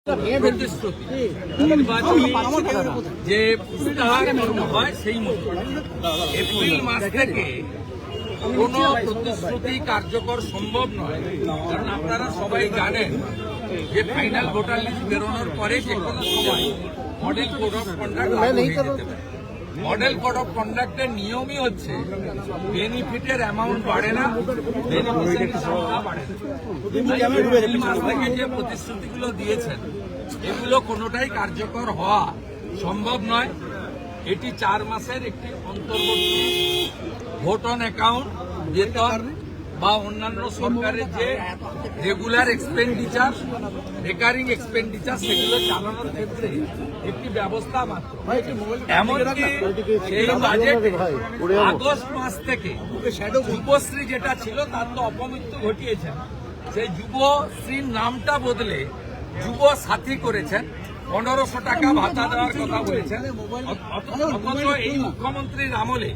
প্রতিশ্রুতি নির্বাচনী যে ইস্তাহার হয় সেই মতো এপ্রিল মাস থেকে কোন প্রতিশ্রুতি কার্যকর সম্ভব নয়। কারণ আপনারা সবাই জানেন যে ফাইনাল ভোটার লিস্ট বেরোনোর পরে যে কোনো সময় মডেল কোড অফ কন্ডাক্ট লাগু হয়ে যেতে পারে। মডেল কোড অফ কন্ডাক্টের নিয়মই হচ্ছে বেনিফিটের অ্যামাউন্ট বাড়ে না, বেনিফিশিয়ারির সংখ্যা বাড়ে না। এপ্রিল মাস থেকে যে প্রতিশ্রুতিগুলো দিয়েছেন এগুলো কোনোটাই কার্যকর হওয়া সম্ভব নয়। এটি 4 মাসের একটি অন্তর্বর্তী ভোট অন অ্যাকাউন্ট বেতন বা অন্যান্য সরকারের যে রেগুলার এক্সপেন্ডিচার, রেকারিং এক্সপেন্ডিচার সেগুলো চালানোর ক্ষেত্রে একটি ব্যবস্থা মাত্র। এমনকি এই বাজেটে আগস্ট মাস থেকে যুবশ্রী যেটা ছিল তার তো অপমৃত্যু ঘটিয়েছেন, সেই যুবশ্রীর নামটা বদলে যুব সাথী করেছেন। 1500 টাকা ভাতা দেওয়ার কথা বলেছেন। অথচ এই মুখ্যমন্ত্রীর আমলে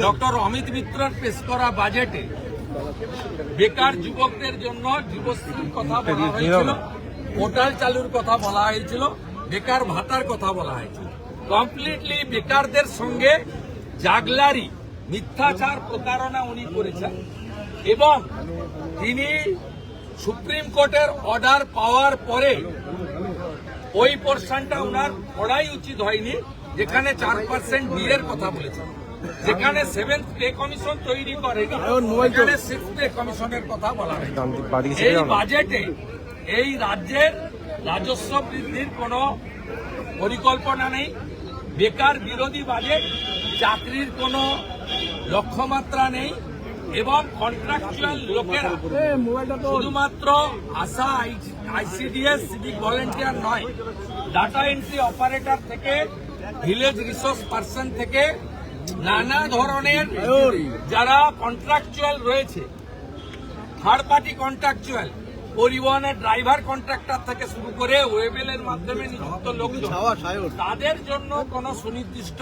ডক্টর অমিত মিত্রর পেশ করা বাজেটে বেকার যুবকদের জন্য যুবশ্রীর কথা বলা হয়েছিল, পোর্টাল চালুর কথা বলা হয়েছিল, বেকার ভাতার কথা বলা হয়েছিল। কমপ্লিটলি বেকারদের সঙ্গে জাগলারি, মিথ্যাচার, প্রতারণা উনি করেছেন। এবং তিনি সুপ্রিম কোর্টের অর্ডার পাওয়ার পরে ওই পোর্শনটা ওনার পড়াই উচিত হয়নি, যেখানে 4% ডিএর কথা বলেছেন, যেখানে 7th পে কমিশন তৈরি করেনি, সেখানে 6th পে কমিশনের কথা বলা হয়েছে। এই বাজেটে এই রাজ্যের রাজস্ব বৃদ্ধির কোনো পরিকল্পনা নেই, বেকার বিরোধী বাজেট, চাকরির কোনো লক্ষ্যমাত্রা নেই এবং কন্ট্রাকচুয়াল লোকেরা শুধুমাত্র আশা, আইসিডিএস, সিভিক ভলেন্টিয়ার নয়, ডাটা এন্ট্রি অপারেটর থেকে ভিলেজ রিসোর্স পার্সন থেকে নানা ধরনের যারা কন্ট্রাকচুয়াল রয়েছে, থার্ড পার্টি কন্ট্রাকচুয়াল, পরিবহনের ড্রাইভার কন্ট্রাক্টর থেকে শুরু করে ওয়েবেলের মাধ্যমে নিযুক্ত লোকজন, তাদের জন্য কোনো সুনির্দিষ্ট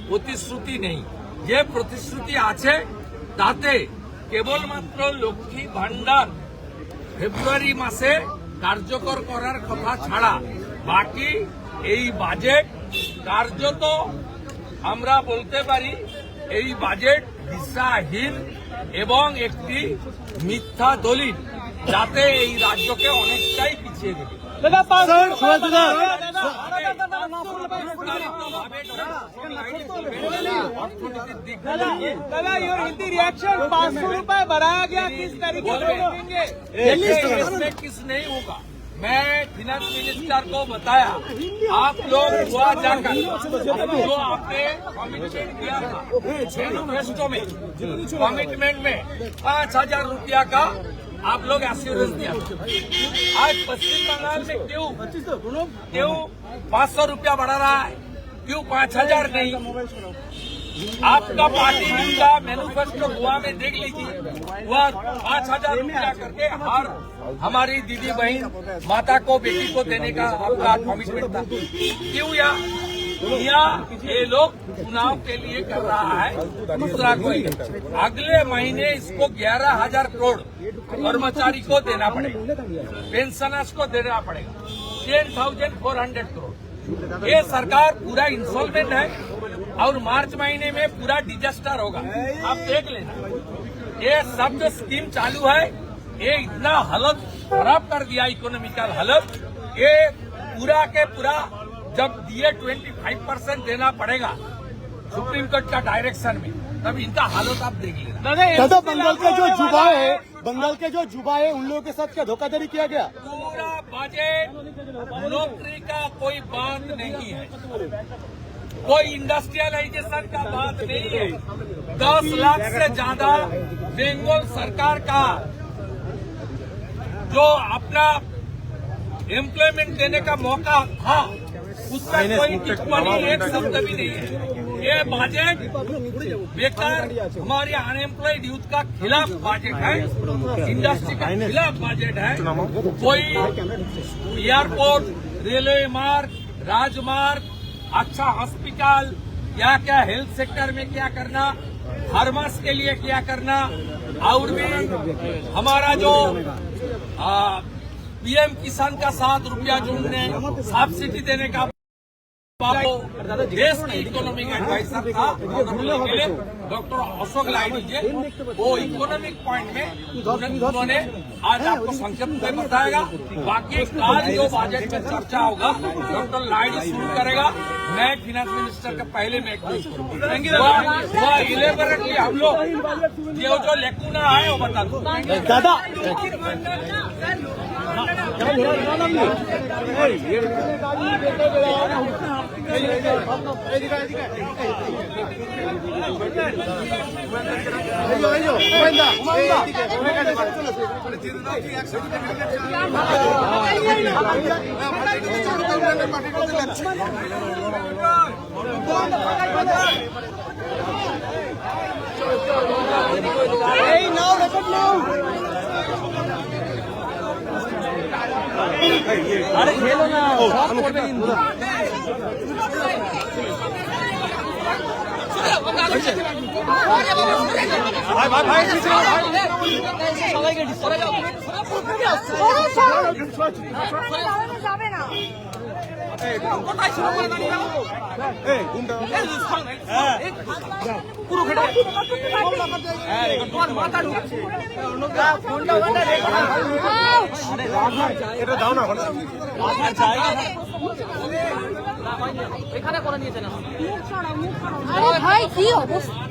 প্রতিশ্রুতি নেই। যে প্রতিশ্রুতি আছে তাতে কেবলমাত্র লক্ষ্মী ভান্ডার ফেব্রুয়ারি মাসে কার্যকর করার কথা ছাড়া বাকি এই বাজেট কার্যত আমরা বলতে পারি এই বাজেট দিশাহীন এবং একটি মিথ্যা দলিল, যাতে এই রাজ্যকে অনেকটাই পিছিয়ে দেবে। অর্থনীতির দিক किस नहीं होगा। मैं फाइनेंस मिनिस्टर को बताया, आप लोग हुआ जाकर जो आपने कमिटमेंट किया था मैनिफेस्टो में, कमिटमेंट में 5000 रुपया का आप लोग एश्योरेंस दिया। आज पश्चिम बंगाल में क्यों 500 रुपया बढ़ा रहा है, क्यों 5000 नहीं? आपका पार्टी का मैनिफेस्टो गोवा में देख लीजिए, वह 5000 रुपया करके हर हमारी दीदी बहन माता को, बेटी को देने का आपका कमिटमेंट था। क्यों या ये लोग चुनाव के लिए कर रहा है? दूसरा कोई अगले महीने इसको 11,000 करोड़ कर्मचारी को देना पड़ेगा, पेंशनर्स को देना पड़ेगा 10,400 करोड़। ये सरकार पूरा इंसॉल्वेंट है और मार्च महीने में पूरा डिजास्टर होगा। आप देख लेना, ये सब जो स्कीम चालू है ये इतना हालत खराब कर दिया, इकोनॉमिकल हालत, ये पूरा के पूरा जब दिए 25% देना पड़ेगा सुप्रीम कोर्ट का डायरेक्शन में, तब इनका हालत आप देख लेना। दादा, बंगाल के जो जुबा है उन लोगों के साथ क्या धोखाधड़ी किया गया? पूरा बजट नौकरी का कोई बात नहीं है, कोई इंडस्ट्रियलाइजेशन का बात नहीं है। 10 लाख से ज्यादा बंगाल सरकार का जो अपना एम्प्लॉयमेंट देने का मौका था, उसका कोई टिप्पणी, एक शब्द भी नहीं है। ये बजट बेकार, हमारे अनएम्प्लॉयड यूथ का खिलाफ बजट है, इंडस्ट्री का खिलाफ बजट है। कोई एयरपोर्ट, रेलवे मार्ग, राजमार्ग, अच्छा हॉस्पिटल, क्या क्या हेल्थ सेक्टर में क्या करना, फार्मर्स के लिए क्या करना, और भी हमारा जो पीएम किसान का 7 रुपया जोड़ने सब्सिडी देने का देश की इकोनॉमिक एडवाइजर था डॉक्टर अशोक लाहिड़ी जी, वो इकोनॉमिक पॉइंट में उन्होंने आज आपको संक्षिप्त में बताएगा। बाकी आज जो बजट में चर्चा होगा डॉक्टर लाहिड़ी शुरू करेगा। मैं फाइनेंस मिनिस्टर के पहले मैं इलेबोरेटली हम लोग जो लेकुना है वो बता दो। दादा अरे खेलो ना ভাই সবাইকে যাবে না পুরো এটা দাও না এখানে করে নিয়েছেন আরে ভাই কি অবস্থা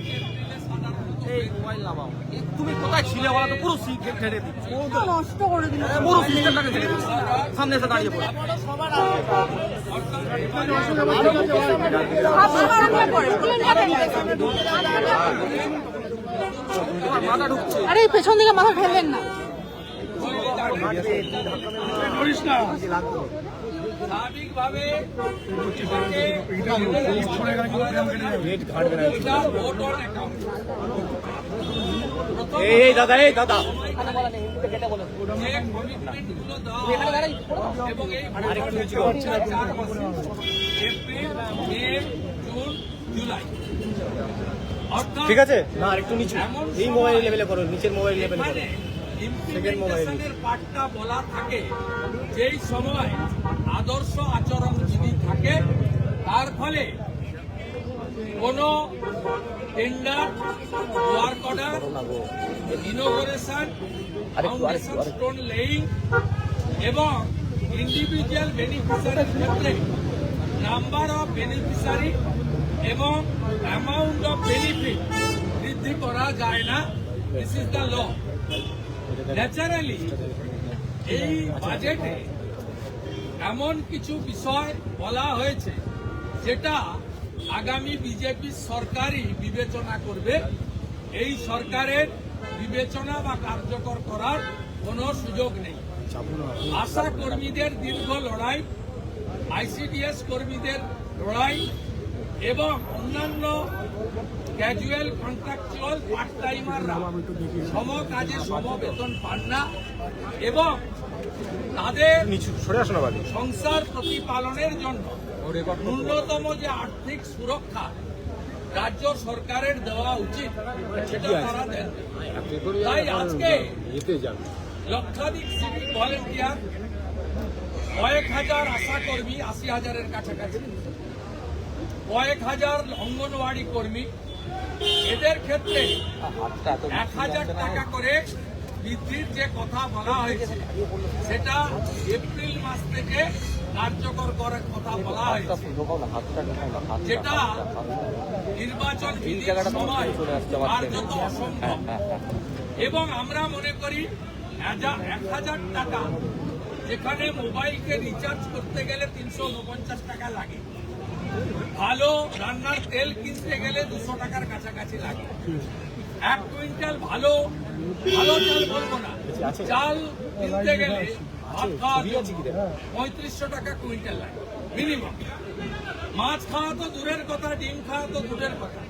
এই মোবাইল নামাও তুমি কোথায় ছিলে বলা তো পুরো সিট ছেড়ে দিচ্ছি নষ্ট করে দিল পুরো সিস্টেমটাকে ছেড়ে দিচ্ছি সামনে এসে দাঁড়িয়ে পড়ে মাথা ঢুকছে আরে পেছন দিকে মাথা ঠেলবেন না স্বাভাবিকভাবে এই দাদা এবং এই এপ্রিল মে জুন জুলাই ঠিক আছে না আরেকটু নিচু এই মোবাইল লেভেলে করো নিচের মোবাইল লেভেলে করো ইমপ্লিমেন্টেশনের পার্টটা বলা থাকে যেই সময় আদর্শ আচরণ যদি থাকে তার ফলে কোন tender work order inauguration foundation stone laying এবং ইন্ডিভিজুয়াল বেনিফিশিয়ারির ক্ষেত্রে নাম্বার অফ বেনিফিশিয়ারি এবং অ্যামাউন্ট অফ বেনিফিট বৃদ্ধি করা যায় না। This is the law. Naturally এই বাজেটে এমন কিছু বিষয় বলা হয়েছে যেটা আগামী বিজেপি সরকারই বিবেচনা করবে। এই সরকারের বিবেচনা বা কার্যকর করার কোনো সুযোগ নেই। আশা কর্মীদের দীর্ঘ লড়াই, আইসিডিএস কর্মীদের লড়াই এবং অন্যান্য ক্যাজুয়াল কন্ট্রাকচুয়াল পার্ট টাইমাররা সম কাজে সম বেতন পান না এবং তাদের সংসার প্রতিপালনের জন্য ন্যূনতম যে আর্থিক সুরক্ষা রাজ্য সরকারের দেওয়া উচিত সেটা তারা দেন। তাই আজকে লক্ষাধিক সিভিক ভলেন্টিয়ার, কয়েক হাজার আশা কর্মী, ৮০,০০০-এর কাছাকাছি, কয়েক হাজার অঙ্গনওয়াড়ি কর্মী, এদের ক্ষেত্রে ১,০০০ টাকা করে বৃদ্ধির যে কথা বলা হয়েছে সেটা এপ্রিল মাস থেকে কার্যকর করার কথা বলা হয়েছে, যেটা নির্বাচন বিধির সময় কার্যত অসম্ভব। এবং আমরা মনে করি ১,০০০ টাকা, যেখানে মোবাইলকে রিচার্জ করতে গেলে ৩৪৯ টাকা লাগে, ভালো রান্নার তেল কিনতে গেলে ২০০ টাকার কাছাকাছি লাগে, ১ কুইন্টাল ভালো চাল বলবো না, চাল কিনতে গেলে ভাত খাওয়া ৩৫০০ টাকা কুইন্টাল লাগে মিনিমাম। মাছ খাওয়া তো দূরের কথা, ডিম খাওয়া তো দূরের কথা,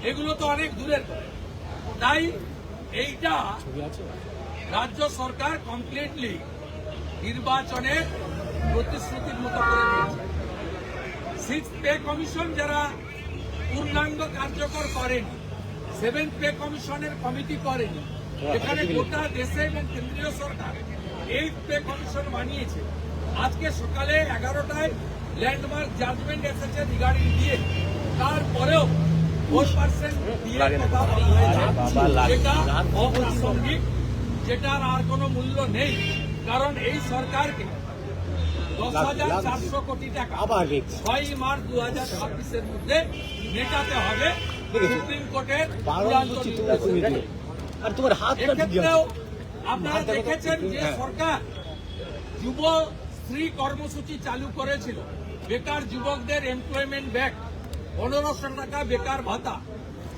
এগুলো তো অনেক দূরের কথা। তাই এইটা রাজ্য সরকার কমপ্লিটলি নির্বাচনের প্রতিশ্রুতির মতো করে দিয়েছে। 6th পে কমিশন যারা পূর্ণাঙ্গ কার্যকর করেনি, 7th পে কমিশনের কমিটি করেনি, এখানে গোটা দেশে এবং কেন্দ্রীয় সরকার এই পে কমিশন বানিয়েছে। আজকে সকালে 11টায় ল্যান্ডমার্ক জাজমেন্ট এসেছে রিগার্ডিং দিয়ে, তারপরেও 4% দিয়ে কথা বলা হয়েছে, যেটা অপ্রাসঙ্গিক, যেটার আর কোনো মূল্য নেই। কারণ এই সরকারকে 10,400 কোটি টাকা 6 মার্চ 2026-এর মধ্যে মেটাতে হবে সুপ্রিম কোর্টের চূড়ান্ত নির্দেশ। আর তোমার হাত এক্ষেত্রেও আপনারা দেখেছেন যে সরকার যুব স্ত্রী কর্মসূচি চালু করেছিল, বেকার যুবকদের এমপ্লয়মেন্ট ব্যাক, 1500 টাকা বেকার ভাতা,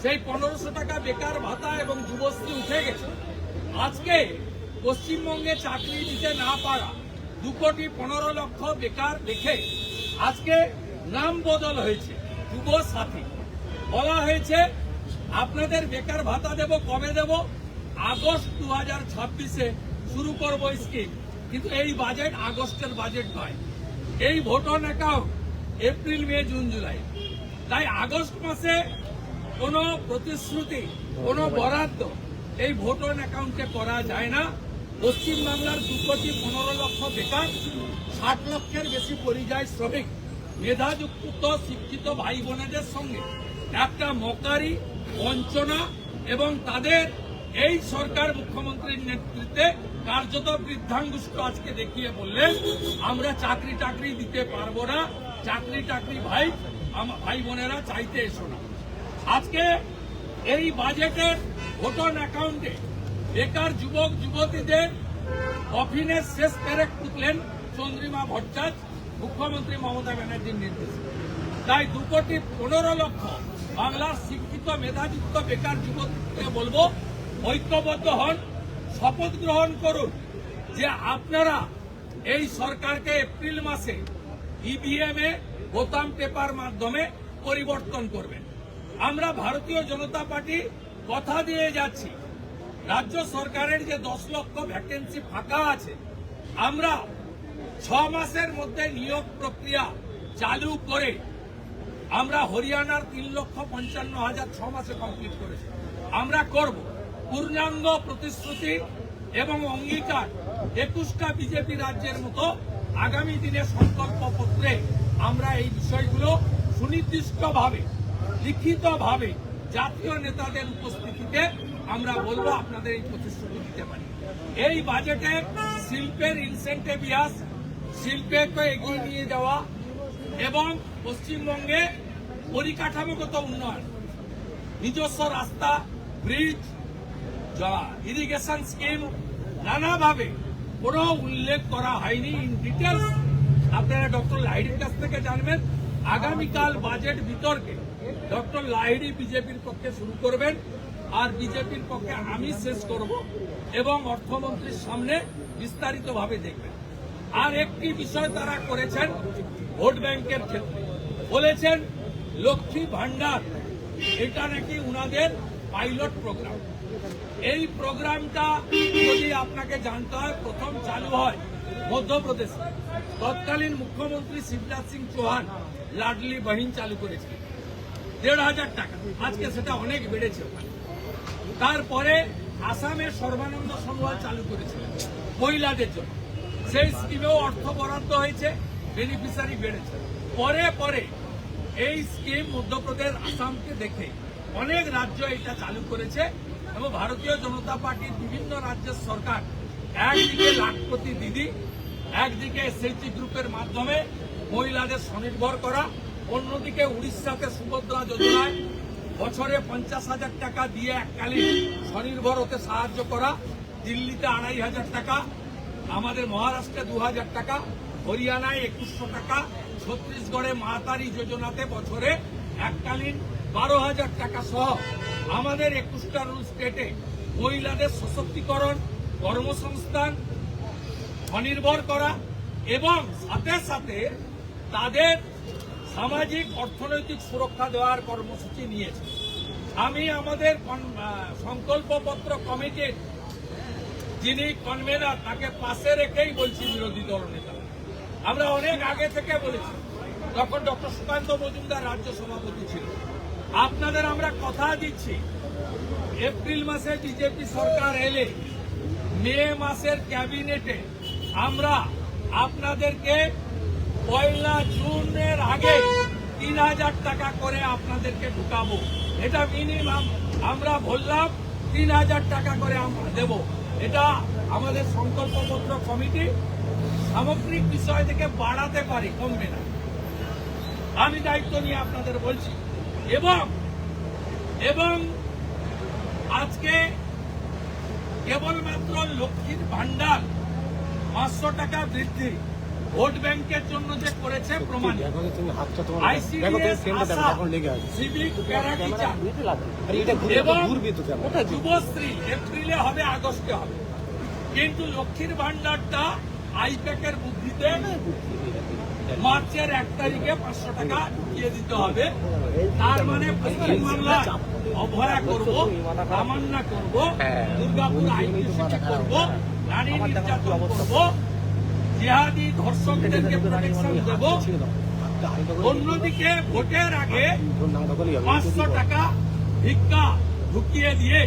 সেই 1500 টাকা বেকার ভাতা এবং যুবশ্রী উঠে গেছে। আজকে পশ্চিমবঙ্গে চাকরি দিতে না পারা 2,15,00,000 বেকার দেখে আজকে নাম বদল হয়েছে যুব সাথী। বলা হয়েছে আপনাদের বেকার ভাতা দেব, কবে দেব? আগস্ট 2026-এ শুরু করব স্কিম। কিন্তু এই বাজেট আগস্টের বাজেট নয়, এই vote on account April, May, June, July. তাই আগস্ট মাসে কোনো প্রতিশ্রুতি, কোনো বরাদ্দ এই ভোট অন অ্যাকাউন্টে করা যায় না। পশ্চিমবাংলার 2,15,00,000 বেকার, 60 লক্ষের বেশি পরিযায়ী শ্রমিক, মেধাযুক্ত শিক্ষিত ভাই বোনেদের সঙ্গে একটা মকারি, বঞ্চনা এবং তাদের এই সরকার মুখ্যমন্ত্রীর নেতৃত্বে কার্যত বৃদ্ধাঙ্গুষ্ঠ আজকে দেখিয়ে বললেন আমরা চাকরি টাকরি দিতে পারবো না, চাকরি ভাই বোনেরা চাইতে এসো না। আজকে এই বাজেটের ভোট অন অ্যাকাউন্টে বেকার যুবক যুবতীদের কফিনের শেষ পেরেক তুললেন চন্দ্রিমা ভট্টাচার্য, মুখ্যমন্ত্রী মমতা ব্যানার্জির নির্দেশে। তাই 2,15,00,000 বাংলার শিক্ষিত মেধাযুক্ত বেকার যুবককে বলবো ঐক্যবদ্ধ হন, শপথ গ্রহণ করুন যে আপনারা এই সরকারকে এপ্রিল মাসে ইভিএম এ বোতাম টেপার মাধ্যমে পরিবর্তন করবেন। আমরা ভারতীয় জনতা পার্টি কথা দিয়ে যাচ্ছি, রাজ্য সরকারের যে 10 লক্ষ ভ্যাকেন্সি ফাঁকা আছে, আমরা 6 মাসের মধ্যে নিয়োগ প্রক্রিয়া চালু করে আমরা হরিয়ানার 3,55,000 6 মাসে কমপ্লিট করেছি। আমরা করব পূর্ণাঙ্গ প্রতিশ্রুতি এবং অঙ্গীকার 21টা বিজেপি রাজ্যের মতো আগামী দিনে সংকল্পপত্রে আমরা এই বিষয়গুলো সুনির্দিষ্টভাবে লিখিতভাবে জাতীয় নেতাদের উপস্থিতিতে আমরা বলবো আপনাদের এই প্রতিশ্রুতি দিতে পারি। এই বাজেটে শিল্পের ইনসেন্টিভিয়াস, শিল্পকে এগিয়ে নিয়ে যাওয়া এবং পশ্চিমবঙ্গে পরিকাঠামোগত উন্নয়ন, নিজস্ব রাস্তা, ব্রিজ, ইরিগেশন স্কিম নানাভাবে কোনো উল্লেখ করা হয়নি। ইন ডিটেলস আপনারা ডক্টর লাহিড়ির কাছ থেকে জানবেন। আগামীকাল বাজেট বিতর্কে ডক্টর লাহিড়ি বিজেপির পক্ষে শুরু করবেন, আর বিজেপির পক্ষে আমি শেষ করব এবং অর্থমন্ত্রীর সামনে বিস্তারিতভাবে দেখবেন। আর একটি বিষয় তারা করেছেন ভোট ব্যাংকের ক্ষেত্রে, বলেছেন লক্ষ্মী ভান্ডার, এটা নাকি উনাদের পাইলট প্রোগ্রাম। এই প্রোগ্রামটা যদি আপনাকে জানতে হয়, প্রথম চালু হয় মধ্যপ্রদেশে। তৎকালীন মুখ্যমন্ত্রী শিবরাজ সিং চৌহান লাডলি বহিন চালু করেছিলেন 1,500 টাকা, আজকে সেটা অনেক বেড়েছে ওখানে। তারপরে আসামে সর্বানন্দ সোনোয়াল চালু করেছিলেন মহিলাদের জন্য, সেই স্কিমেও অর্থ বরাদ্দ হয়েছে, বেনিফিশিয়ারি বেড়েছে। পরে পরে এই স্কিম মধ্যপ্রদেশ, আসামকে দেখে অনেক রাজ্য এটা চালু করেছে এবং ভারতীয় জনতা পার্টির বিভিন্ন রাজ্যের সরকার একদিকে লাখপতি দিদি, একদিকে এসএইচজি গ্রুপের মাধ্যমে মহিলাদের স্বনির্ভর করা, অন্যদিকে উড়িষ্যাতে সুভদ্রা যোজনায় বছরে 50,000 টাকা দিয়ে এককালীন স্বনির্ভর হতে সাহায্য করা, দিল্লিতে 2,500 টাকা, আমাদের মহারাষ্ট্রে 2,000 টাকা, হরিয়ানায় 2,100 টাকা, ছত্তিশগড়ে মাতারি যোজনাতে বছরে এককালীন 12,000 টাকা সহ আমাদের 21টা রুল স্টেটে মহিলাদের সশক্তিকরণ, কর্মসংস্থান, স্বনির্ভর করা এবং সাথে সাথে তাদের সামাজিক অর্থনৈতিক সুরক্ষা দেওয়ার কর্মসূচি নিয়েছে। আমি আমাদের সংকল্পপত্র কমিটির যিনি কনভেনার, তাকে পাশে রেখেই বলছি বিরোধী দল নেতা, আমরা অনেক আগে থেকে বলেছি, তখন ডক্টর সুকান্ত মজুমদার রাজ্য সভাপতি ছিল। আপনাদের আমরা কথা দিচ্ছি, এপ্রিল মাসে বিজেপি সরকার এলে মে মাসের ক্যাবিনেটে আমরা আপনাদেরকে 1 জুনের আগে 3,000 টাকা করে আপনাদেরকে ঢুকাবো। এটা মিনিমাম আমরা বললাম 3,000 টাকা করে আমরা দেব। এটা আমাদের সংকল্পপত্র কমিটি সামগ্রিক বিষয় থেকে বাড়াতে পারে, কমবে না। আমি দায়িত্ব নিয়ে আপনাদের বলছি। এবং আজকে কেবলমাত্র লক্ষ্মীর ভান্ডার 500 টাকা বৃদ্ধি ভোট ব্যাংকের জন্য যে করেছে প্রমাণ। ICDS, আশা, সিভিক, প্যারা টিচার এবং যুবশ্রী এপ্রিলে হবে, আগস্টে হবে। কিন্তু লক্ষ্মীর ভান্ডারটা আইপ্যাকের বুদ্ধিতে মার্চের 1 তারিখে 500 টাকা দিয়ে দিতে হবে। তার মানে পশ্চিমবাংলায় অভয়া করব, তামান্না করব, দুর্গাপুর আইনজীবী করব, নারী নির্যাতন করব, জিহাদি ধর্ষকদেরকে প্রোটেকশন দেব। অন্যদিকে ভোটের আগে 500 টাকা ভিক্ষা ঢুকিয়ে দিয়ে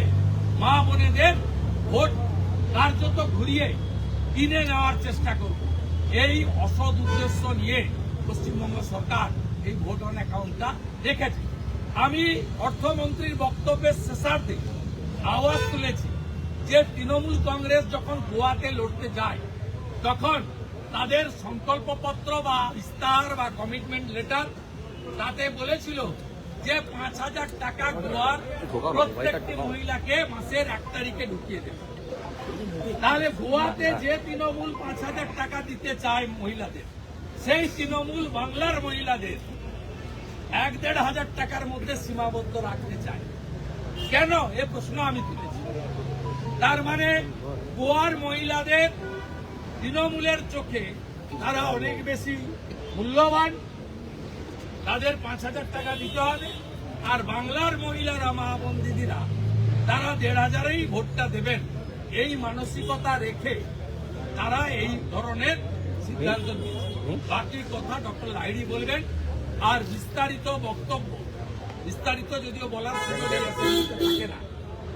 মা বোনেদের ভোট কার্যত ঘুরিয়ে কিনে নেওয়ার চেষ্টা করব। এই অসৎ উদ্দেশ্য নিয়ে পশ্চিমবঙ্গ সরকার এই ভোট অন অ্যাকাউন্টটা রেখেছে। আমি অর্থমন্ত্রীর বক্তব্যের শেষার্ধে আওয়াজ তুলেছি যে তৃণমূল কংগ্রেস যখন গোয়াতে লড়তে যায় তখন তাদের সংকল্পপত্র বা ইস্তাহার বা কমিটমেন্ট লেটার তাতে বলেছিল যে 5,000 টাকা গোয়ার প্রত্যেকটি মহিলাকে মাসের 1 তারিখে ঢুকিয়ে দেবে। তাহলে গোয়াতে যে তৃণমূল 5,000 টাকা দিতে চায় মহিলাদের, সেই তৃণমূল বাংলার মহিলাদের 1,500 টাকার মধ্যে সীমাবদ্ধ রাখতে চায় কেন? এ প্রশ্ন আমি তুলেছি। তার মানে গোয়ার মহিলাদের তৃণমূলের চোখে তারা অনেক বেশি মূল্যবান, তাদের 5,000 টাকা দিতে হবে। আর বাংলার মহিলারা, মা বোন দিদিরা, তারা 1,500-এই ভোটটা দেবেন। এই মানসিকতা রেখে তারা এই ধরনের সিদ্ধান্ত নিয়েছে। বাকি কথা ডক্টর লাহিড়ী বলবেন। আর বিস্তারিত বক্তব্য, বিস্তারিত যদিও বলার সুযোগ থাকে না,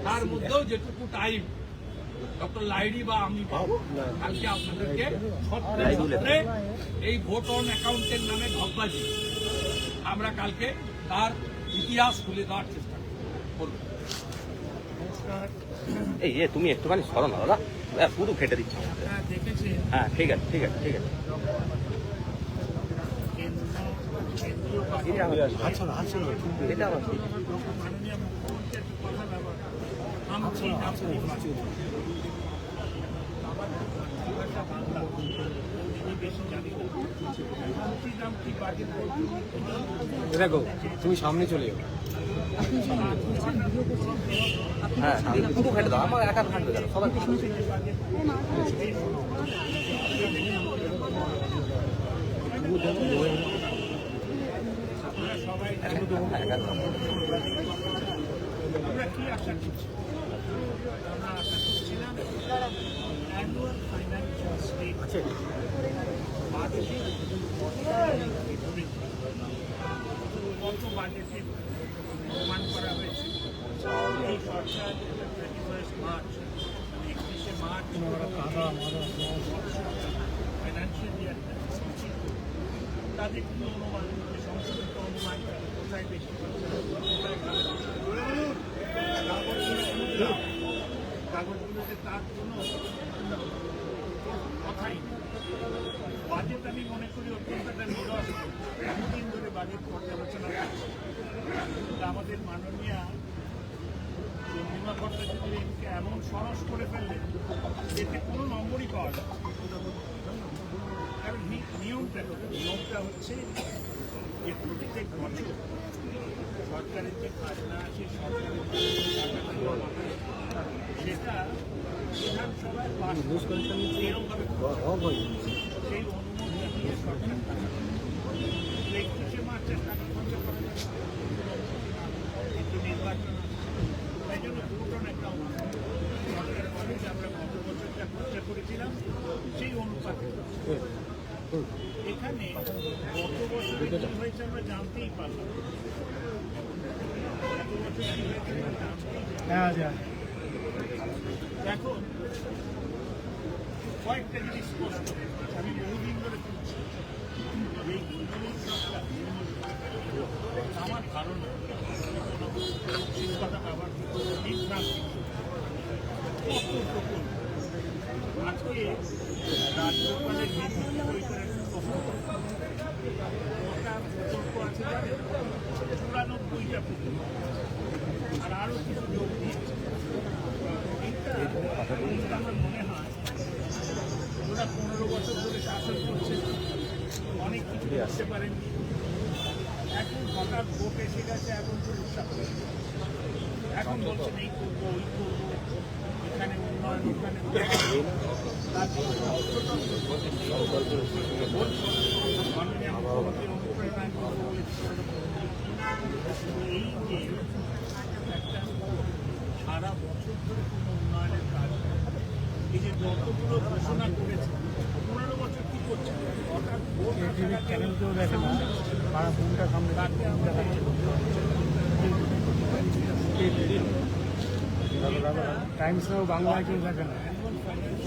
তার মধ্যেও যেটুকু টাইম ডক্টর লাহিড়ী বা আমি পাবো, কালকে আপনাদেরকে সত্রে এই ভোট অন অ্যাকাউন্টের নামে ঢপবাজি আমরা কালকে তার ইতিহাস খুলে দেওয়ার চেষ্টা করব। এই যে তুমি একটুখানি সরো না দাদা, পুরো ফেটে দিচ্ছি। হ্যাঁ ঠিক আছে ঠিক আছে ঠিক আছে। এটা আমার দেখো তুমি সামনে চলে যাও। হ্যাঁ পুরো ফেটে দাও, আমার একা ফাটবে কেন, সবাই আমরা কি আশা করছি? আমরা আশা করছিলাম অ্যানুয়াল ফাইন্যান্সিয়াল স্টেটমেন্ট গত বাজেটে প্রমাণ করা হয়েছে। এই সরকার 31 মার্চ 31শে মার্চ ফাইন্যান্সিয়াল ইয়ারটা তাদের কোনো অনুমান, সংশোধিত অনুমান কোথায় বেশি কাগজগুলোতে তার কোনো কথাই নেই। বাজেট আমি মনে করি অত্যন্ত একটা নিরস। দুদিন ধরে বাজেট পর্যালোচনা করছি। আমাদের মাননীয় চন্দ্রিমা ভট্টাচার্যকে এমন সরস করে ফেললেন এতে কোনো নম্বরই পাওয়া যায়। কারণ নিয়মটা হচ্ছে যে প্রত্যেক বছর সরকারের যে খাজনা আছে, সরকারের সেটা বিধানসভায় পাস এরকমভাবে সেই অনুমোদন নিয়ে সরকার 31শে মার্চের টাকা খরচা করা যাবে। কিন্তু নির্বাচন তাই জন্য ভোট অন অ্যাকাউন্ট সরকার বলে যে আমরা গত বছর যা খরচা করেছিলাম সেই অনুপাতে। এখানে গত বছরে কি হয়েছে আমরা জানতেই পারলাম। গত বছর কি হয়েছে আমরা জানতেই পারলাম। এখন কয়েকটা জিনিস স্পষ্ট আমি বহুদিন ধরে শুনছি এই তৃণমূল সরকার আমার ধারণা ঠিক কথা ব্যবহার বিভ্রান্তি কত প্রকল্প আজকে রাজ্যপালের বিভিন্ন পরিসরের প্রকল্প আছে জানেন 94টা প্রকল্প আর আরো কিছু যোগ দিয়েছে এইটা আমার মনে হয় ওরা 15 বছর ধরে শাসন করছে অনেক কিছু করতে পারেননি এখন হঠাৎ ভোট এসে গেছে এখন তো উৎসাহ এখন বলছেন এই করবো ওই করবো এখানে উন্নয়ন ওখানে মাননীয় মুখ্যমন্ত্রীর অনুপ্রেরণায় করবো বলেছে এই যে একটা সারা বছর ধরে কোনো উন্নয়নের কাজ এই যে যতগুলো ঘোষণা করেছে 15 বছর কি করছে হঠাৎ ভোট চ্যানেলকেও দেখে না ফোনটা সামনে টাইমস নাও বাংলায় কেউ দেখে না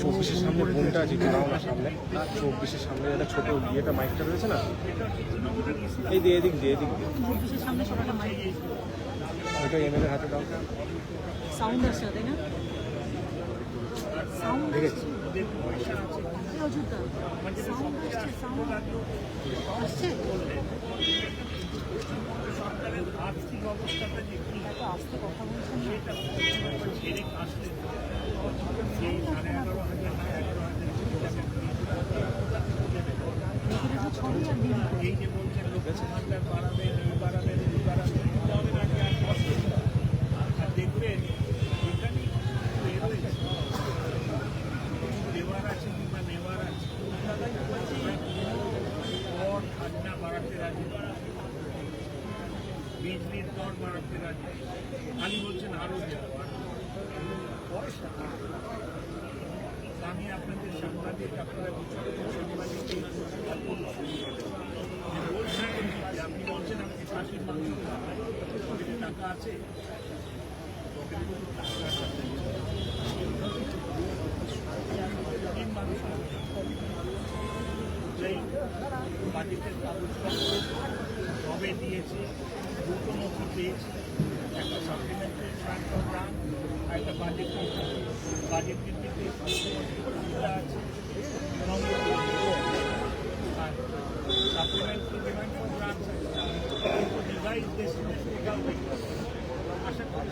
24-এর সামনে ফোনটা আছে একটু নাও না সামনে 24-এর সামনে একটা ছোট ইয়েটা মাইকটা রয়েছে না এই দিয়ে এদিক দিয়ে 24-এর সামনে ছোটটা মাইক ওইটা এমএলএর হাতে দাও সাউন্ড আসছে তাই না সাউন্ড দেখেছি অযোধ্যা সাউন্ড আসছে সরকারের আর্থিক অবস্থাটা যে কি এত আস্তে কথা বলছেন না সেটা ছেড়ে আসলে সেই 11,500 ছবি আর দিন এই যে বলছেন লক্ষ্মী ভান্ডার বাড়াবেন এই বাড়াবেন এই বাড়াবেন আমাদের আগে আর কষ্ট আর দেখবেন এখানেই বেরোয়েছে দেওয়ার আছে কিংবা নেওয়ার আছে কর খাজনা বাড়াতে রাজি বিজলির দর বাড়াতে রাজি খালি বলছেন আরো দেওয়া পয়সা আমি আপনাদের সাংবাদিক আপনারা সাংবাদিক বলছেন আপনি বলছেন আপনি ফাঁসির মাংস পকেটে টাকা আছে যেই বাজেটের কাগজপত্র কবে দিয়েছে দুটো নথি পেয়েছে একটা সাপ্লিমেন্টারি ট্রান্সফার গ্রান্ট একটা বাজেট ভিত্তিতে সুবিধা আছে আর supplementary demand for grant device destination কোথাও নেই আশা করি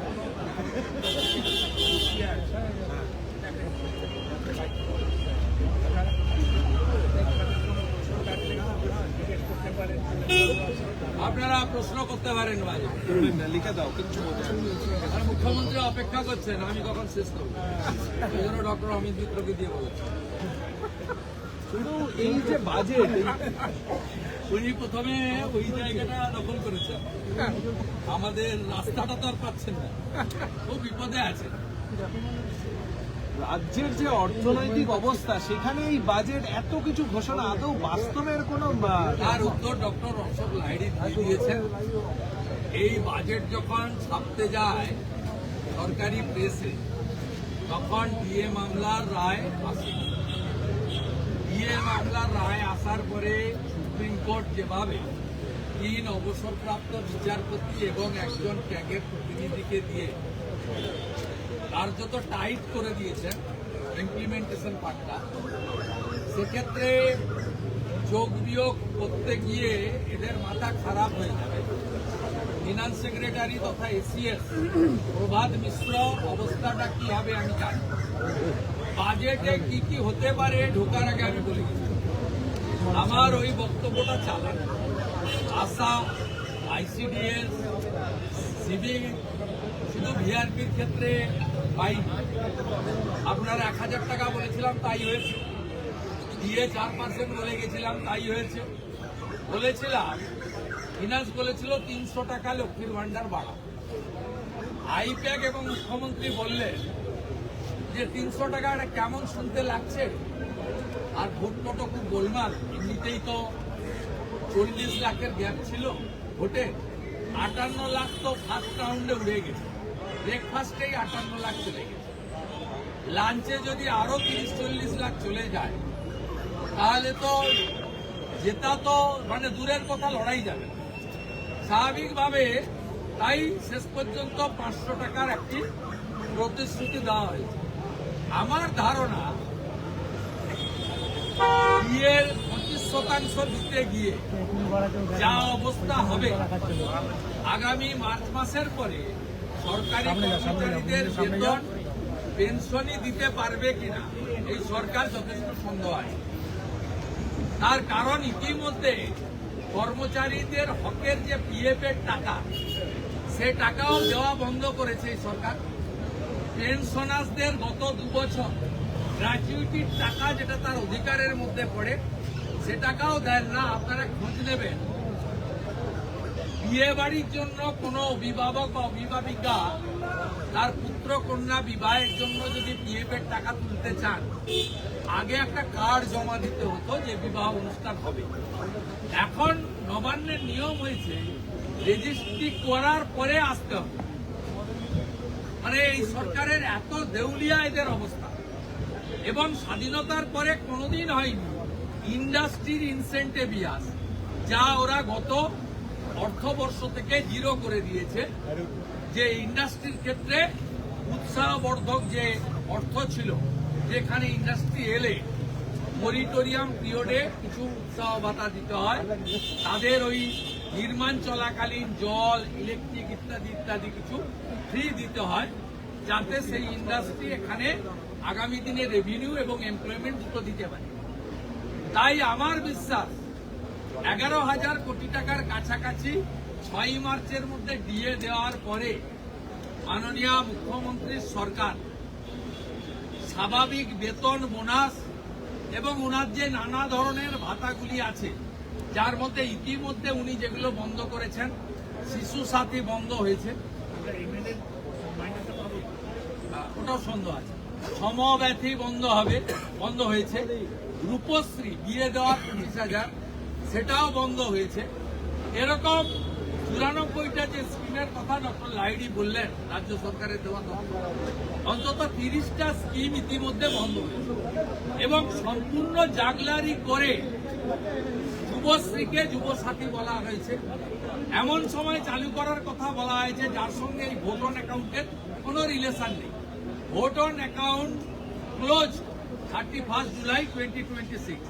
আপনারা প্রশ্ন করতে পারেন ভাই লিখে দাও কিচ্ছু আর মুখ্যমন্ত্রী অপেক্ষা করছেন আমি কখন শেষ করবো এই জন্য ডক্টর অমিত মিত্রকে দিয়ে বলেছেন শুধু এই যে বাজেট উনি প্রথমে ওই জায়গাটা দখল করেছেন আমাদের রাস্তাটা তো আর পাচ্ছেন না খুব বিপদে আছে রাজ্যের যে অর্থনৈতিক অবস্থা সেখানে এই বাজেট এত কিছু ঘোষণা আদৌ বাস্তবের কোনো তার উত্তর ডক্টর অশোক লাহিড়ী দিয়ে দিয়েছেন এই বাজেট যখন ছাপতে যায় সরকারি প্রেসে তখন ডিএ মামলার রায় আসে ডিএ মামলার রায় আসার পরে সুপ্রিম কোর্ট যেভাবে 3 অবসরপ্রাপ্ত বিচারপতি এবং একজন ট্যাগের প্রতিনিধিকে দিয়ে কার্যত টাইট করে দিয়েছেন ইমপ্লিমেন্টেশন পার্টটা সেক্ষেত্রে যোগ বিয়োগ করতে গিয়ে এদের মাথা খারাপ হয়ে যাবে ফিনান্স সেক্রেটারি তথা এসিএস প্রভাত মিশ্র অবস্থাটা কি হবে আমি জানি বাজেটে কি কি হতে পারে ঢোকার আগে আমি বলে দিচ্ছি আমার ওই বক্তব্যটা চালান আশা আইসিডিএস সিভিল শুধু ভিআরপির ক্ষেত্রে পাইনি আপনার 1,000 টাকা বলেছিলাম তাই হয়েছে দিয়ে 4% বলে গেছিলাম তাই হয়েছে বলেছিলাম ফিনান্স বলেছিল 300 টাকা লক্ষ্মীর ভান্ডার বাড়া আইপ্যাক এবং মুখ্যমন্ত্রী বললেন যে 300 টাকা এটা কেমন শুনতে লাগছে আর ভোটটা তো খুব গোলমাল এমনিতেই তো 40 লাখের গ্যাপ ছিল ভোটে 58 লাখ তো ফার্স্ট রাউন্ডে উড়ে গেছে ব্রেকফাস্টেই 58 লাখ চলে গেছে লাঞ্চে যদি আরো 30-40 লাখ চলে যায় তাহলে তো যেটা তো মানে দূরের কথা, লড়াই যাবে না। স্বাভাবিকভাবে তাই শেষ পর্যন্ত 500 টাকার একটি প্রতিশ্রুতি দেওয়া হয়েছে। আমার ধারণা বিয়ের 25% দিতে গিয়ে যা অবস্থা হবে, আগামী মার্চ মাসের পরে সরকারি কর্মচারীদের বেতন পেনশনই দিতে পারবে কিনা এই সরকার যথেষ্ট সন্দেহ আছে। তার কারণ ইতিমধ্যে কর্মচারীদের হকের যে পিএফ এর টাকা, সে টাকাও দেওয়া বন্ধ করেছে এই সরকার। পেনশনারদের গত 2 বছর গ্র্যাচুইটির টাকা, যেটা তার অধিকারের মধ্যে পড়ে, সে টাকাও দেন না। আপনারা খোঁজ নেবেন, বিয়ে বাড়ির জন্য কোনো অভিভাবক বা অভিভাবিকা তার পুত্র কন্যা বিবাহের জন্য যদি পিএফ এর টাকা তুলতে চান, আগে একটা কার্ড জমা দিতে হতো যে বিবাহ অনুষ্ঠান হবে। এখন নবান্নের নিয়ম হয়েছে রেজিস্ট্রি করার পরে আসতে হবে। মানে এই সরকারের এত দেউলিয়া এদের অবস্থা। এবং স্বাধীনতার পরে কোনোদিন হয়নি ইন্ডাস্ট্রির ইনসেন্টিভ ইয়াস, যা ওরা গত অর্থবর্ষ থেকে 0 করে দিয়েছে। যে ইন্ডাস্ট্রির ক্ষেত্রে উৎসাহবর্ধক যে অর্থ ছিল, যেখানে ইন্ডাস্ট্রি এলে মরিটোরিয়াম পিরিয়ডে কিছু উৎসাহ ভাতা দিতে হয়, তাদের ওই নির্মাণ চলাকালীন জল, ইলেকট্রিক ইত্যাদি ইত্যাদি কিছু ফ্রি দিতে হয়, যাতে সেই ইন্ডাস্ট্রি এখানে আগামী দিনে রেভিনিউ এবং এমপ্লয়মেন্ট দুটো দিতে পারে। তাই আমার বিশ্বাস 11,000 কোটি টাকার কাছাকাছি 6 মার্চের মধ্যে ডিএ দেওয়ার পরে মাননীয় মুখ্যমন্ত্রীর সরকার স্বাভাবিক বেতন, বোনাস এবং ওনার যে নানা ধরনের ভাতাগুলি আছে, যার মধ্যে ইতিমধ্যে উনি যেগুলো বন্ধ করেছেন, শিশু সাথী বন্ধ হয়েছে, ওটাও সন্দেহ আছে, সমব্যথী বন্ধ হয়েছে, রূপশ্রী বিয়ে দেওয়ার 30,000 সেটাও বন্ধ হয়েছে। এরকম 94টা যে স্কিমের কথা ডক্টর লাহিড়ী বললেন রাজ্য সরকারের দেওয়া, অন্তত 30টা স্কিম ইতিমধ্যে বন্ধ হয়েছে। এবং সম্পূর্ণ জাগলারি করে যুবশ্রীকে যুবসাথী বলা হয়েছে। এমন সময় চালু করার কথা বলা হয়েছে যার সঙ্গে এই ভোট অন অ্যাকাউন্টের কোনো রিলেশন নেই। Vote on account close 31 July 2026,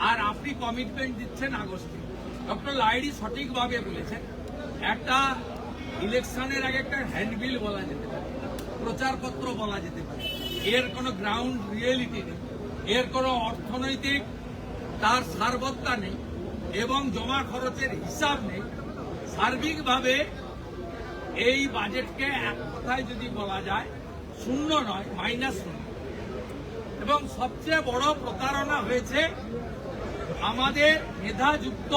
আর আপনি কমিটমেন্ট দিচ্ছেন আগস্টে। ডক্টর লাহিড়ী সঠিকভাবে বলেছেন, একটা ইলেকশনের আগে একটা হ্যান্ডবিল বলা যেতে পারে, প্রচারপত্র বলা যেতে পারে, এর কোনো গ্রাউন্ড রিয়েলিটি নেই, এর কোনো অর্থনৈতিক তার সারবত্তা নেই এবং জমা খরচের হিসাব নেই। সার্বিকভাবে এই বাজেটকে এক কথায় যদি বলা যায়, শূন্য নয়, -0। এবং সবচেয়ে বড় প্রতারণা হয়েছে আমাদের মেধাযুক্ত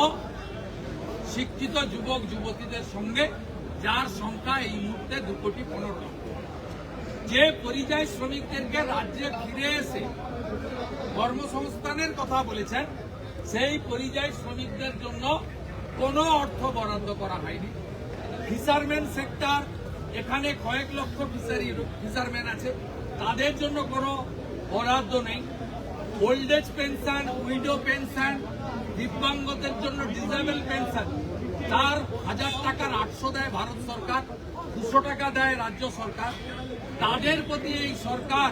শিক্ষিত যুবক যুবতীদের সঙ্গে, যার সংখ্যা এই মুহূর্তে 2,15,00,000। যে পরিযায়ী শ্রমিকদেরকে রাজ্যে ফিরে এসে কর্মসংস্থানের কথা বলেছেন, সেই পরিযায়ী শ্রমিকদের জন্য কোনো অর্থ বরাদ্দ করা হয়নি। ফিশারম্যান সেক্টর, এখানে কয়েক লক্ষ ফিশারম্যান আছে, তাদের জন্য কোনো বরাদ্দ নেই। Old age pension, widow pension, দিব্যাঙ্গদের জন্য ডিসেবল পেনশন, তার 1000 টাকার 800 দেয় ভারত সরকার, 200 টাকা দেয় রাজ্য সরকার। তাদের প্রতি এই সরকার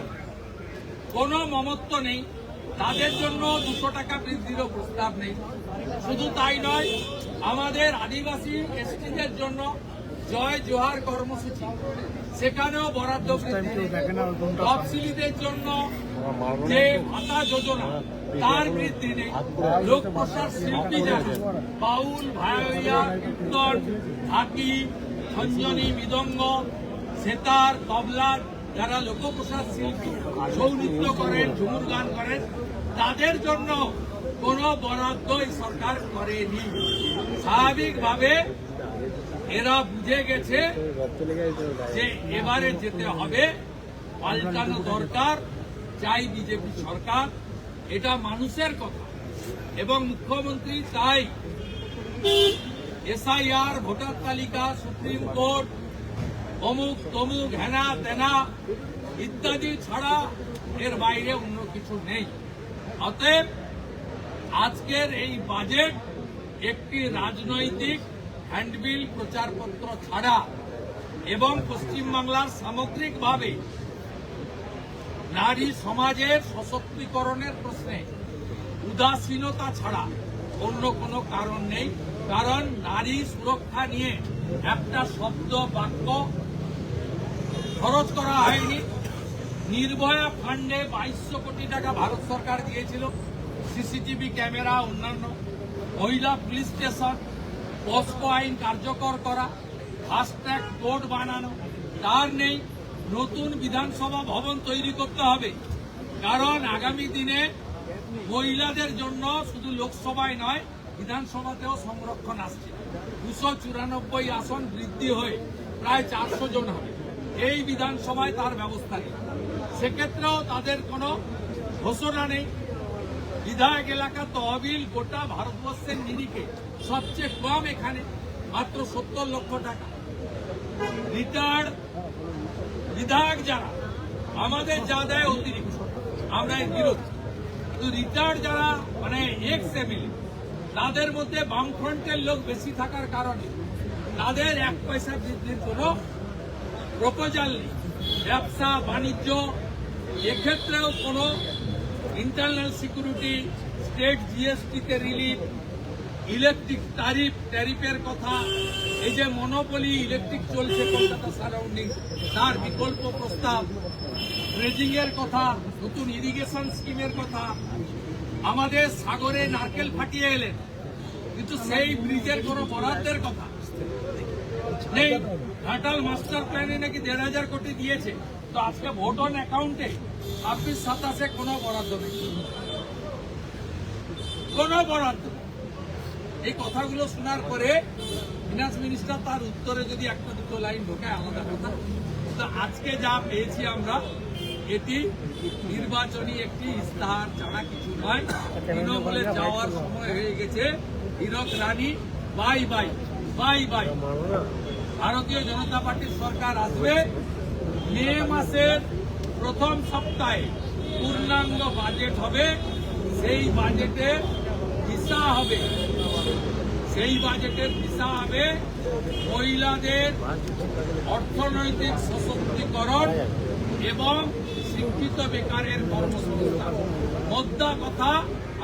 কোনো মমত্ব নেই, তাদের জন্য 200 টাকা বৃদ্ধিরও প্রস্তাব নেই। শুধু তাই নয়, আমাদের আদিবাসী এসটিদের জন্য জয় জোহার কর্মসূচি, সেখানেও বরাদ্দ বৃদ্ধি নেই। তফসিলিদের জন্য যে ভাতা যোজনা, তার বৃদ্ধি নেই। লোকপ্রসাদ শিল্পী যারা বাউল, ভায়োলিয়া, কীর্তন, ঢাকি, খঞ্জনি, মৃদঙ্গ, সেতার, তবলার যারা লোকপ্রসাদ শিল্পী, ছৌ নৃত্য করেন, ঝুমুর গান করেন, তাদের জন্য কোনো বরাদ্দ এই সরকার করেনি। স্বাভাবিকভাবে এরা বুঝে গেছে যে এবারে যেতে হবে, পাল্টানো দরকার, চাই বিজেপি সরকার। এটা মানুষের কথা। এবং মুখ্যমন্ত্রী তাই এসআইআর, ভোটার তালিকা, সুপ্রিম কোর্ট, অমুক তমুক, হেনা তেনা ইত্যাদি ছাড়া এর বাইরে অন্য কিছু নেই। অতএব আজকের এই বাজেট একটি রাজনৈতিক হ্যান্ডবিল প্রচারপত্র ছাড়া এবং পশ্চিমবাংলার সামগ্রিকভাবে নারী সমাজের সশক্তিকরণের প্রশ্নে উদাসীনতা ছাড়া অন্য কোনো কারণ নেই। কারণ নারী সুরক্ষা নিয়ে একটা শব্দ বাক্য খরচ করা হয়নি। নির্ভয়া ফান্ডে 2200 কোটি টাকা ভারত সরকার দিয়েছিল, সিসিটিভি ক্যামেরা, অন্যান্য মহিলা পুলিশ স্টেশন, পস্কো আইন কার্যকর করা, ফাস্ট্র্যাক কোর্ট বানানো, তার নেই। নতুন বিধানসভা ভবন তৈরি করতে হবে, কারণ আগামী দিনে মহিলাদের জন্য শুধু লোকসভায় নয় বিধানসভাতেও সংরক্ষণ আসছে। 294 আসন বৃদ্ধি হয়ে প্রায় 400 জন হবে। এই বিধানসভায় তার ব্যবস্থা নেই, সেক্ষেত্রেও তাদের কোনো ঘোষণা নেই। বিধায়ক এলাকা তহবিল গোটা ভারতবর্ষের নিরিখে সবচেয়ে কম, এখানে মাত্র 70 লক্ষ টাকা। রিটায়ার্ড বিধায়ক যারা, আমাদের যা দেয় অতিরিক্ত, আমরা এর বিরোধী। কিন্তু রিটায়ার্ড যারা মানে এক্স এমএলএ, তাদের মধ্যে বামফ্রন্টের লোক বেশি থাকার কারণে তাদের 1 পয়সা বৃদ্ধির কোনো প্রপোজাল নেই। ব্যবসা বাণিজ্য এক্ষেত্রেও কোনো ইন্টারনাল সিকিউরিটি, স্টেট জিএসটিতে রিলিফ, ইলেকট্রিক ট্যারিফের কথা, এই যে মনোপলি ইলেকট্রিক চলছে কলকাতা সারাউন্ডিং, তার বিকল্প প্রস্তাব, ড্রেজিং এর কথা, নতুন ইরিগেশন স্কিমের কথা। আমাদের সাগরে নারকেল ফাটিয়ে এলেন, কিন্তু সেই ব্রিজের কোনো বরাদ্দের কথা নেই। ঘাটাল মাস্টার প্ল্যানে নাকি 1,500 কোটি দিয়েছে, তো আজকে ভোট অন অ্যাকাউন্টে 26-27 কোনো বরাদ্দ নেই, কোনো বরাদ্দ। এই কথাগুলো শোনার পরে ফিনান্স মিনিস্টার তার উত্তরে যদি 1-2 লাইন ঢোকায় আলাদা কথা, তো আজকে যা পেয়েছি আমরা, এটি নির্বাচনী একটি ইস্তাহার ছাড়া কিছু নয়। তৃণমূলে যাওয়ার সময় হয়ে গেছে। হীরক রানী বাই বাই বাই বাই। ভারতীয় জনতা পার্টির সরকার আসবে, মে মাসের প্রথম সপ্তাহে পূর্ণাঙ্গ বাজেট হবে। সেই বাজেটের দিশা হবে, মহিলাদের অর্থনৈতিক সশক্তিকরণ এবং শিক্ষিত বেকারের কর্মসংস্থান। মোদ্দা কথা,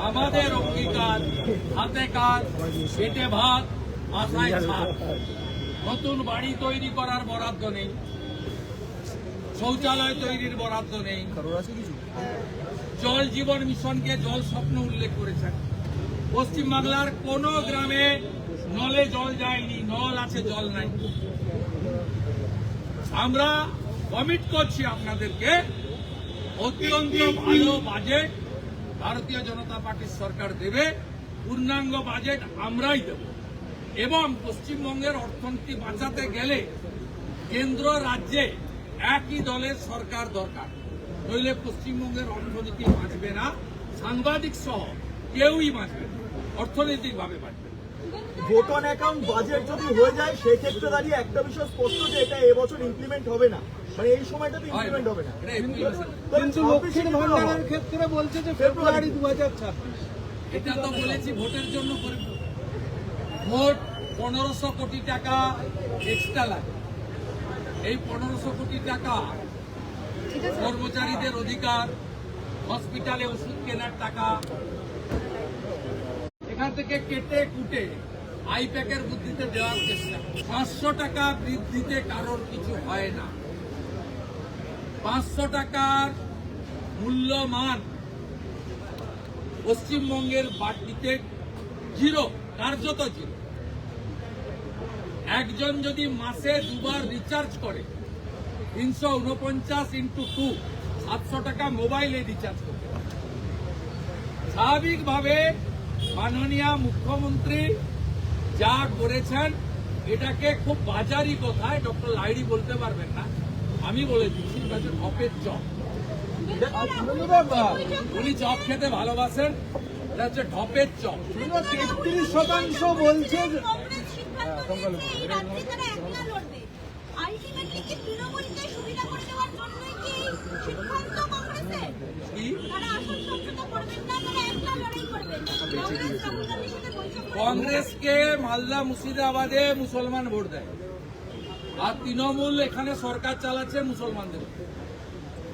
আমাদের অঙ্গীকার হাতে কাজ, পেটে ভাত, মাথায় ছাদ। নতুন বাড়ি তৈরি করার বরাদ্দ নেই, শৌচালয় তৈরির বরাদ্দ নেই। জল জীবন মিশনকে জল স্বপ্ন উল্লেখ করেছেন। পশ্চিমবাংলার কোন গ্রামে নলে জল যায়নি, নল আছে জল নাই। আমরা কমিট করছি আপনাদেরকে, অত্যন্ত ভালো বাজেট ভারতীয় জনতা পার্টির সরকার দেবে, পূর্ণাঙ্গ বাজেট আমরাই দেব। এবং পশ্চিমবঙ্গের অর্থনীতি বাঁচাতে গেলে কেন্দ্র রাজ্যে একই দলের সরকার দরকার, নইলে পশ্চিমবঙ্গের অর্থনীতি বাঁচবে না। সাংবাদিক সহ কেউই বাঁচবে না, অর্থনৈতিকভাবে বাঁচবে না। ভোট অন অ্যাকাউন্ট বাজেট যদি হয়ে যায়, সেই ক্ষেত্রে দাঁড়িয়ে একটা বিষয় স্পষ্ট যে এটা এবছর ইমপ্লিমেন্ট হবে না, মানে এই সময়টাতে ইমপ্লিমেন্ট হবে না। এটা implementation। কিন্তু লক্ষ্মীর ভান্ডারের ক্ষেত্রে বলছে যে ফেব্রুয়ারি 2026। এটা তো বলেছি ভোটের জন্য করে। মোট 1500 কোটি টাকা এক্সট্রা লাগে। এই 1500 কোটি টাকা কর্মচারীদের অধিকার, হসপিটালে ওষুধ কেনার টাকা, এখান থেকে কেটে কুটে আইপ্যাকের বুদ্ধিতে দেওয়ার চেষ্টা। 500 টাকা বৃদ্ধিতে কারোর কিছু হয় না। 500 টাকার মূল্যমান পশ্চিমবঙ্গের বাড়তিতে জিরো, কার্যত জিরো। একজন যদি মাসে 2 বার রিচার্জ করে, 349 × 2, 700 টাকা মোবাইলে রিচার্জ করতে পারে। স্বাভাবিকভাবে মাননীয় মুখ্যমন্ত্রী যা করেছেন, এটাকে খুব বাজারি কথায় ডক্টর লাহিড়ী বলতে পারবেন না, আমি বলে দিচ্ছি, এটা হচ্ছে ঢপের চপ। উনি চপ খেতে ভালোবাসেন, এটা হচ্ছে ঢপের চপ। 33% বলছে আলটিমেটলি কি তৃণমূলকে সুবিধা করে দেওয়ার জন্যই কি সিদ্ধান্ত কংগ্রেসের। কি তারা আসন সমঝোতা করবেন না, তারা একটা লড়াই করবেন। কংগ্রেস রাহুল গান্ধীর সাথে বৈঠক করে- কংগ্রেসকে মালদা মুর্শিদাবাদে মুসলমান ভোট দেয়, আর তৃণমূল এখানে সরকার চালাচ্ছে মুসলমানদের।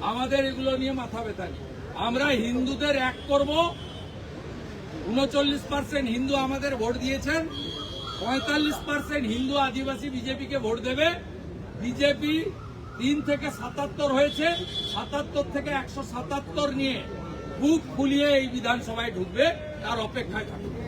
আমাদের এগুলো নিয়ে মাথা ব্যথা নেই। আমরা হিন্দুদের এক করব। 39% হিন্দু আমাদের ভোট দিয়েছেন, 45% হিন্দু আদিবাসী বিজেপিকে ভোট দেবে। বিজেপি 3 থেকে 77 হয়েছে, 77 থেকে 177 নিয়ে বুক ফুলিয়ে এই বিধানসভায় ঢুকবে, তার অপেক্ষায় থাকবে।